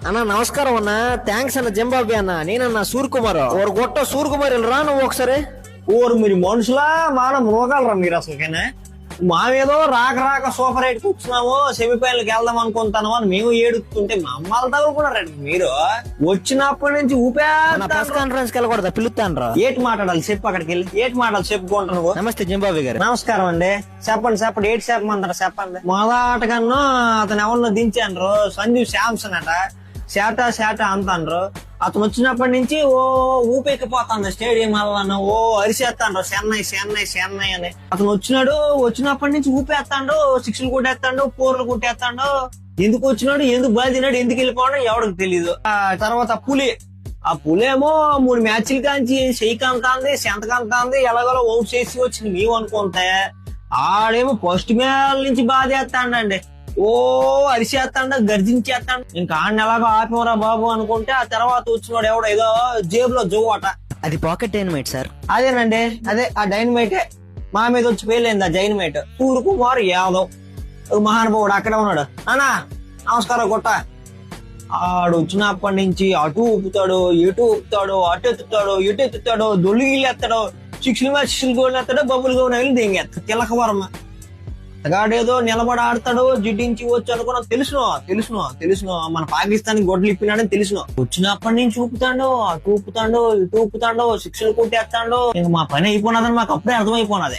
అన్న నమస్కారం అన్న. థ్యాంక్స్ అన్న జింబాబే అన్న. నేనన్న సూర్యకుమార్ ఒక గొట్ట సూర్యకుమార్ రా నువ్వు ఒకసారి. ఊరు మీరు మనుషులా మాన మృగాలరా మీరు అసలుకేనా? మావేదో రాక రాక సూపర్ ఎయిట్ కూర్చున్నాము, సెమీఫైనల్కి వెళ్దాం అనుకుంటాను అని మేము ఏడుతుంటే మా అమ్మాలు తగులుకున్నారండి. మీరు వచ్చినప్పటి నుంచి ప్రెస్ కాన్ఫరెన్స్ కి వెళ్ళకూడదా? పిలుస్తాను రా. ఏటి మాట్లాడాలి చెప్పు, అక్కడికి వెళ్ళి ఏటి మాట్లాడాలి చెప్పుకుంటా నువ్వు. నమస్తే జింబాబే గారు. నమస్కారం అండి. చెప్పండి ఏటి చెప్పమంటారా చెప్పండి. మొదటగాను అతను ఎవరినో దించాను, సంజీవ్ శాంసన్ అట. శాటా అంటాను. అతను వచ్చినప్పటి నుంచి ఓ ఊపెక్కిపోతాను స్టేడియం వల్ల, ఓ అరిసేస్తాను చెన్నై అని. అతను వచ్చినప్పటి నుంచి ఊపేస్తాడు, సిక్స్లు కొట్టేస్తాడు, ఫోర్లు కొట్టేస్తాడు. ఎందుకు వచ్చినాడు, ఎందుకు బాధినాడు, ఎందుకు వెళ్ళిపోవడం ఎవరికి తెలీదు. తర్వాత ఆ పులేమో 3 మ్యాచ్లు కాంచి చెయ్యికంతాంది, సెంతకంతాంది, ఎలాగోలో అవుట్ చేసి వచ్చింది మేము అనుకుంటే ఆడేమో ఫస్ట్ మ్యాచ్ నుంచి బాధేస్తాడండి. ఓ అరిసేస్తాడు, గర్జించేస్తాడు. ఇంకా ఆడిని ఎలాగో ఆపివరా బాబు అనుకుంటే ఆ తర్వాత వచ్చినోడు ఎవడో ఏదో జేబులో జోవట. అది పాకెట్ డైనమైట్ సార్. అదేనండి, అదే ఆ డైనమైటే మా మీద వచ్చి పేర్లేంది. ఆ డైనమైట్ సూర్యకుమార్ యాదవ్ మహానుభావుడు అక్కడే ఉన్నాడు. అన్నా నమస్కారం కొట్ట. ఆడు వచ్చినప్పటి నుంచి అటు ఊపుతాడు, ఎటు ఊపుతాడు, అటు ఎత్తుతాడు, ఎటు ఎత్తుతాడు, దొల్లిగిల్లు ఎత్తాడు, సిక్స్లు గోళ్ళు ఎత్తాడు, బబ్బులు గోళ్ళు దింగేస్తాడు. తిలకవరమ గాడేదో నిలబడి ఆడతాడు, జిడ్డించి వచ్చి అనుకున్నా. తెలుసును మన పాకిస్తాన్ గొడ్లు ఇప్పినాడని తెలుసును. వచ్చినప్పటి నుంచి ఊపుతాడు, అటు ఊపుతాడు, ఇటు ఊపుతాడు, సిక్స్లు కొట్టేస్తాడు. ఇంక మా పని అయిపోయినదని మాకు అప్పుడే అర్థమైపోయినది.